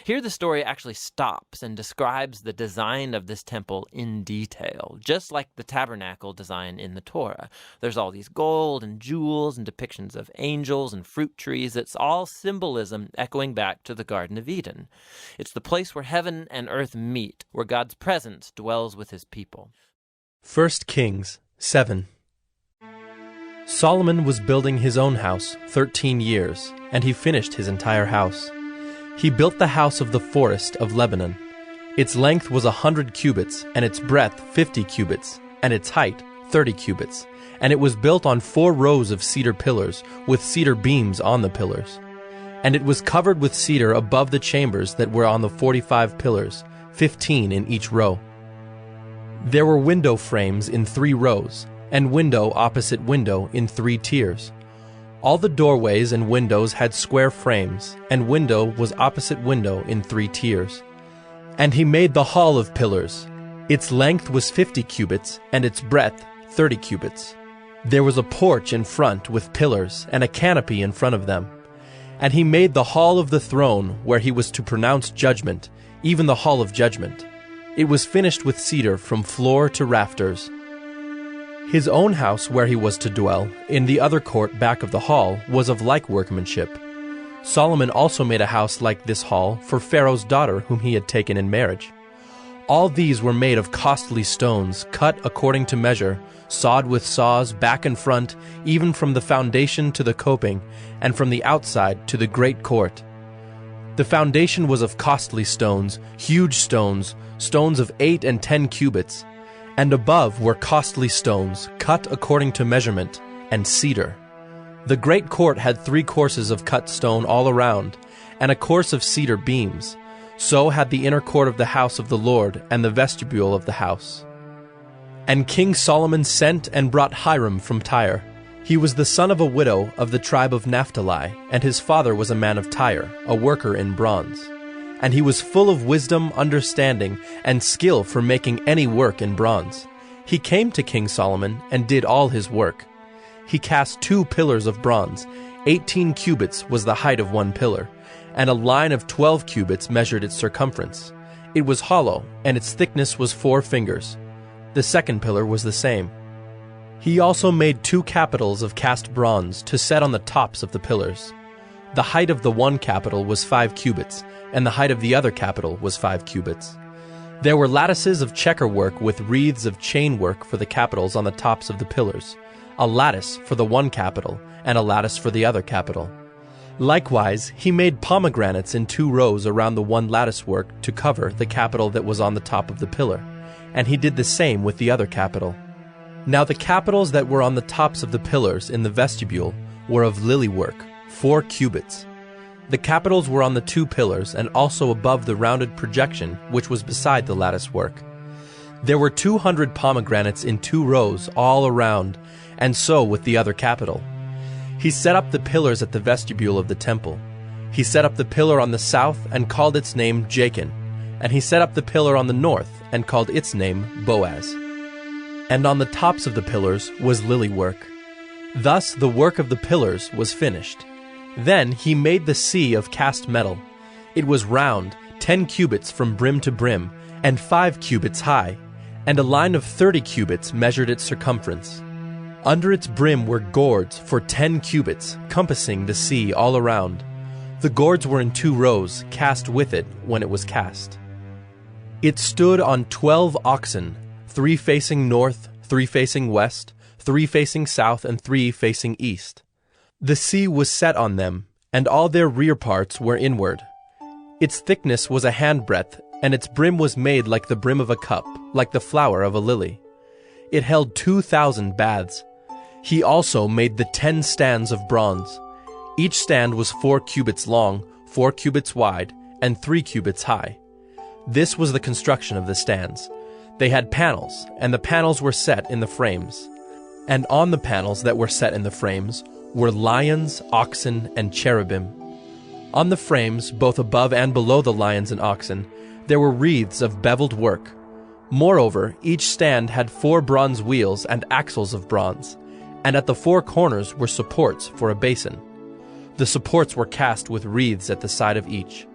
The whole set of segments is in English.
Here the story actually stops and describes the design of this temple in detail, just like the tabernacle design in the Torah. There's all these gold and jewels and depictions of angels and fruit trees. It's all symbolism echoing back to the Garden of Eden. It's the place where heaven and earth meet, where God's presence dwells with his people. 1 Kings 7. Solomon was building his own house 13 years, and he finished his entire house. He built the house of the forest of Lebanon. Its length was 100 cubits, and its breadth 50 cubits, and its height 30 cubits. And it was built on 4 rows of cedar pillars, with cedar beams on the pillars. And it was covered with cedar above the chambers that were on the 45 pillars, 15 in each row. There were window frames in 3 rows, and window opposite window in 3 tiers. All the doorways and windows had square frames, and window was opposite window in 3 tiers. And he made the hall of pillars. Its length was 50 cubits, and its breadth 30 cubits. There was a porch in front with pillars, and a canopy in front of them. And he made the hall of the throne, where he was to pronounce judgment, even the hall of judgment. It was finished with cedar from floor to rafters. His own house where he was to dwell, in the other court back of the hall, was of like workmanship. Solomon also made a house like this hall for Pharaoh's daughter whom he had taken in marriage. All these were made of costly stones, cut according to measure, sawed with saws back and front, even from the foundation to the coping, and from the outside to the great court. The foundation was of costly stones, huge stones, stones of 8 and 10 cubits, and above were costly stones, cut according to measurement, and cedar. The great court had 3 courses of cut stone all around, and a course of cedar beams. So had the inner court of the house of the Lord, and the vestibule of the house. And King Solomon sent and brought Hiram from Tyre. He was the son of a widow of the tribe of Naphtali, and his father was a man of Tyre, a worker in bronze. And he was full of wisdom, understanding, and skill for making any work in bronze. He came to King Solomon and did all his work. He cast 2 pillars of bronze. 18 cubits was the height of one pillar, and a line of 12 cubits measured its circumference. It was hollow, and its thickness was 4 fingers. The second pillar was the same. He also made 2 capitals of cast bronze to set on the tops of the pillars. The height of the one capital was 5 cubits, and the height of the other capital was 5 cubits. There were lattices of checker work with wreaths of chain work for the capitals on the tops of the pillars, a lattice for the one capital, and a lattice for the other capital. Likewise, he made pomegranates in 2 rows around the one lattice work to cover the capital that was on the top of the pillar, and he did the same with the other capital. Now the capitals that were on the tops of the pillars in the vestibule were of lily work, 4 cubits. The capitals were on the 2 pillars and also above the rounded projection which was beside the lattice work. There were 200 pomegranates in 2 rows all around, and so with the other capital. He set up the pillars at the vestibule of the temple. He set up the pillar on the south and called its name Jachin, and he set up the pillar on the north and called its name Boaz. And on the tops of the pillars was lily work. Thus the work of the pillars was finished. Then he made the sea of cast metal. It was round, 10 cubits from brim to brim, and 5 cubits high, and a line of 30 cubits measured its circumference. Under its brim were gourds for 10 cubits, compassing the sea all around. The gourds were in 2 rows, cast with it when it was cast. It stood on 12 oxen, 3 facing north, 3 facing west, 3 facing south, and 3 facing east. The sea was set on them, and all their rear parts were inward. Its thickness was a handbreadth, and its brim was made like the brim of a cup, like the flower of a lily. It held 2,000 baths. He also made the 10 stands of bronze. Each stand was 4 cubits long, 4 cubits wide, and 3 cubits high. This was the construction of the stands. They had panels, and the panels were set in the frames. And on the panels that were set in the frames were lions, oxen, and cherubim. On the frames, both above and below the lions and oxen, there were wreaths of beveled work. Moreover, each stand had 4 bronze wheels and axles of bronze, and at the 4 corners were supports for a basin. The supports were cast with wreaths at the side of each.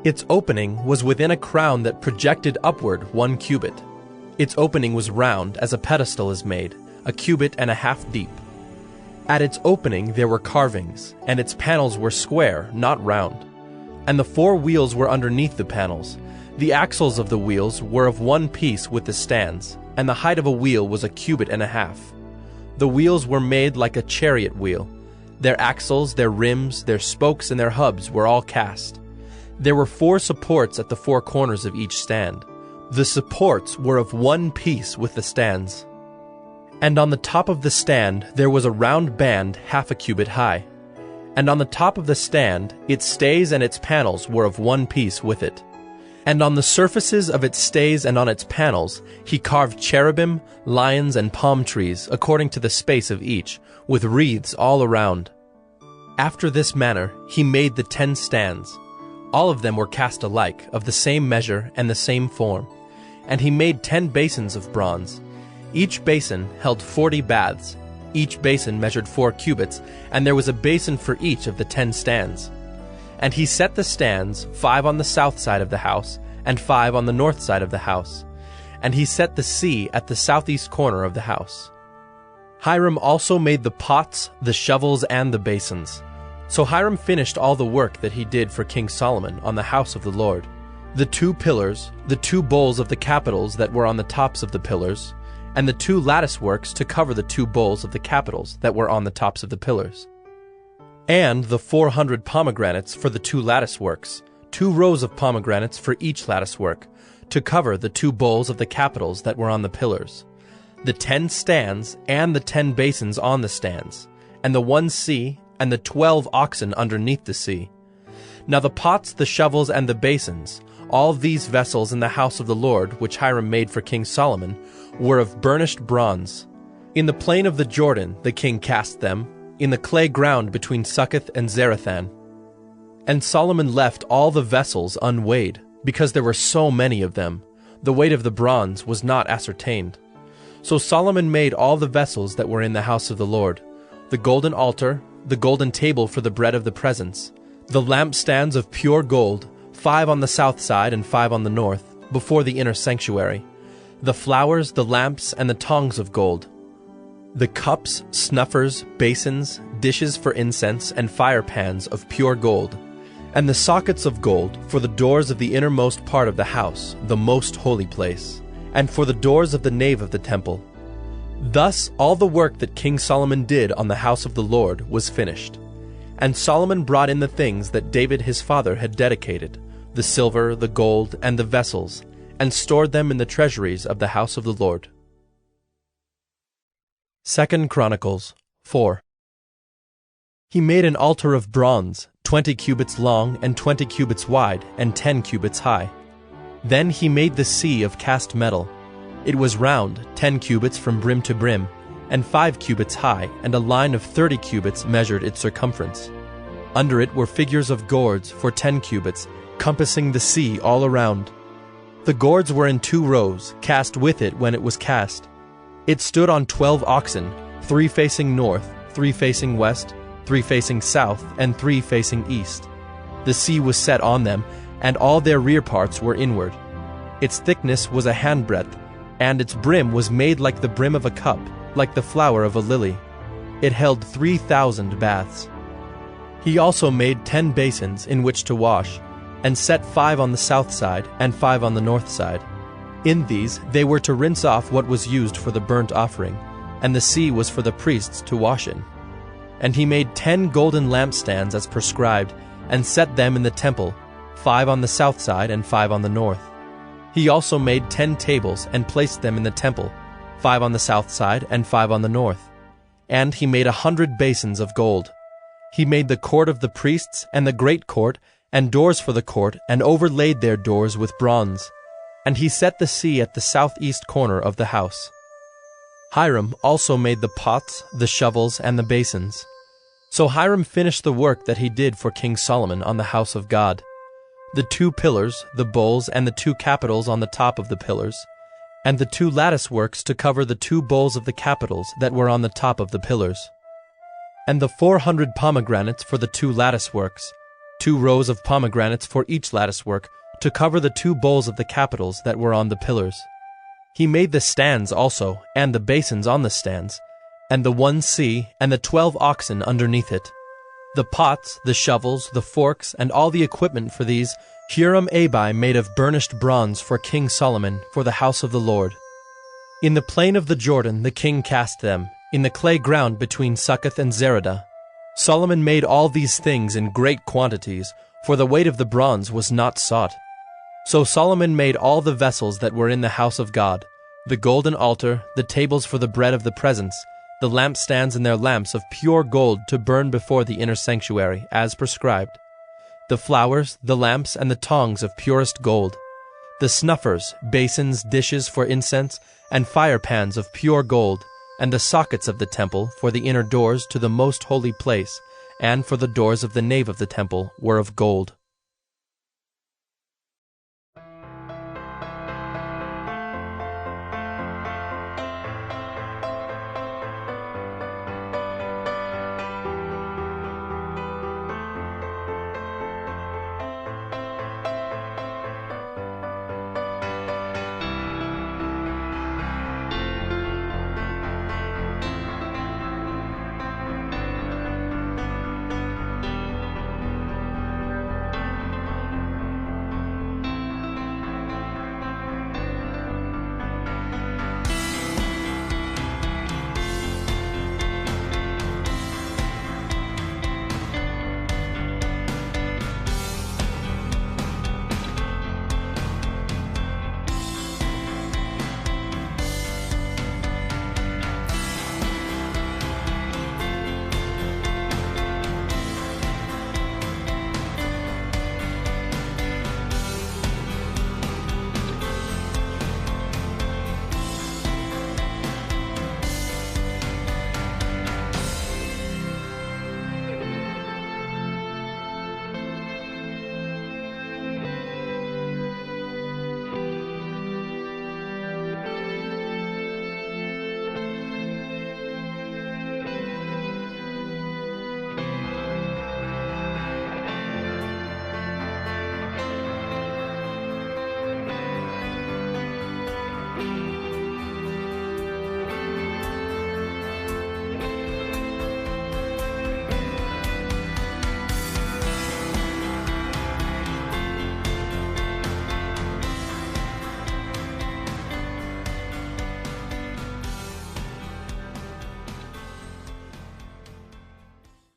Its opening was within a crown that projected upward 1 cubit. Its opening was round as a pedestal is made, 1.5 cubits deep. At its opening there were carvings, and its panels were square, not round. And the 4 wheels were underneath the panels. The axles of the wheels were of one piece with the stands, and the height of a wheel was 1.5 cubits. The wheels were made like a chariot wheel. Their axles, their rims, their spokes, and their hubs were all cast. There were 4 supports at the 4 corners of each stand. The supports were of one piece with the stands. And on the top of the stand there was a round band 1/2 cubit high. And on the top of the stand its stays and its panels were of one piece with it. And on the surfaces of its stays and on its panels he carved cherubim, lions, and palm trees according to the space of each, with wreaths all around. After this manner he made the 10 stands. All of them were cast alike, of the same measure and the same form. And he made 10 basins of bronze. Each basin held 40 baths. Each basin measured 4 cubits, and there was a basin for each of the 10 stands. And he set the stands, 5 on the south side of the house, and 5 on the north side of the house. And he set the sea at the southeast corner of the house. Hiram also made the pots, the shovels, and the basins. So Hiram finished all the work that he did for King Solomon on the house of the Lord. The 2 pillars, the 2 bowls of the capitals that were on the tops of the pillars, and the 2 lattice works to cover the 2 bowls of the capitals that were on the tops of the pillars. And the 400 pomegranates for the 2 lattice works, 2 rows of pomegranates for each lattice work, to cover the 2 bowls of the capitals that were on the pillars. The 10 stands and the 10 basins on the stands, and the 1 sea, and the 12 oxen underneath the sea. Now the pots, the shovels, and the basins, all these vessels in the house of the Lord, which Hiram made for King Solomon, were of burnished bronze. In the plain of the Jordan the king cast them, in the clay ground between Succoth and Zarethan. And Solomon left all the vessels unweighed, because there were so many of them. The weight of the bronze was not ascertained. So Solomon made all the vessels that were in the house of the Lord, the golden altar, the golden table for the bread of the presence, the lampstands of pure gold, 5 on the south side and 5 on the north, before the inner sanctuary, the flowers, the lamps, and the tongs of gold, the cups, snuffers, basins, dishes for incense, and fire pans of pure gold, and the sockets of gold for the doors of the innermost part of the house, the most holy place, and for the doors of the nave of the temple. Thus all the work that King Solomon did on the house of the Lord was finished. And Solomon brought in the things that David his father had dedicated, the silver, the gold, and the vessels, and stored them in the treasuries of the house of the Lord. 2 Chronicles 4. He made an altar of bronze, 20 cubits long and 20 cubits wide and 10 cubits high. Then he made the sea of cast metal. It was round, 10 cubits from brim to brim, and 5 cubits high, and a line of 30 cubits measured its circumference. Under it were figures of gourds for 10 cubits, compassing the sea all around. The gourds were in 2 rows, cast with it when it was cast. It stood on 12 oxen, 3 facing north, 3 facing west, 3 facing south, and 3 facing east. The sea was set on them, and all their rear parts were inward. Its thickness was a handbreadth, and its brim was made like the brim of a cup, like the flower of a lily. It held 3,000 baths. He also made 10 basins in which to wash, and set 5 on the south side and 5 on the north side. In these they were to rinse off what was used for the burnt offering, and the sea was for the priests to wash in. And he made 10 golden lampstands as prescribed, and set them in the temple, 5 on the south side and 5 on the north. He also made 10 tables and placed them in the temple, 5 on the south side and 5 on the north. And he made 100 basins of gold. He made the court of the priests and the great court and doors for the court, and overlaid their doors with bronze. And he set the sea at the southeast corner of the house. Hiram also made the pots, the shovels, and the basins. So Hiram finished the work that he did for King Solomon on the house of God. The 2 pillars, the bowls, and the 2 capitals on the top of the pillars, and the 2 lattice works to cover the 2 bowls of the capitals that were on the top of the pillars, and the 400 pomegranates for the 2 lattice works, 2 rows of pomegranates for each latticework, to cover the 2 bowls of the capitals that were on the pillars. He made the stands also, and the basins on the stands, and the 1 sea, and the 12 oxen underneath it. The pots, the shovels, the forks, and all the equipment for these Huram-Abi made of burnished bronze for King Solomon for the house of the Lord. In the plain of the Jordan the king cast them, in the clay ground between Succoth and Zeradah. Solomon made all these things in great quantities, for the weight of the bronze was not sought. So Solomon made all the vessels that were in the house of God, the golden altar, the tables for the bread of the presence, the lampstands and their lamps of pure gold to burn before the inner sanctuary, as prescribed, the flowers, the lamps, and the tongs of purest gold, the snuffers, basins, dishes for incense, and fire pans of pure gold, and the sockets of the temple for the inner doors to the most holy place, and for the doors of the nave of the temple were of gold.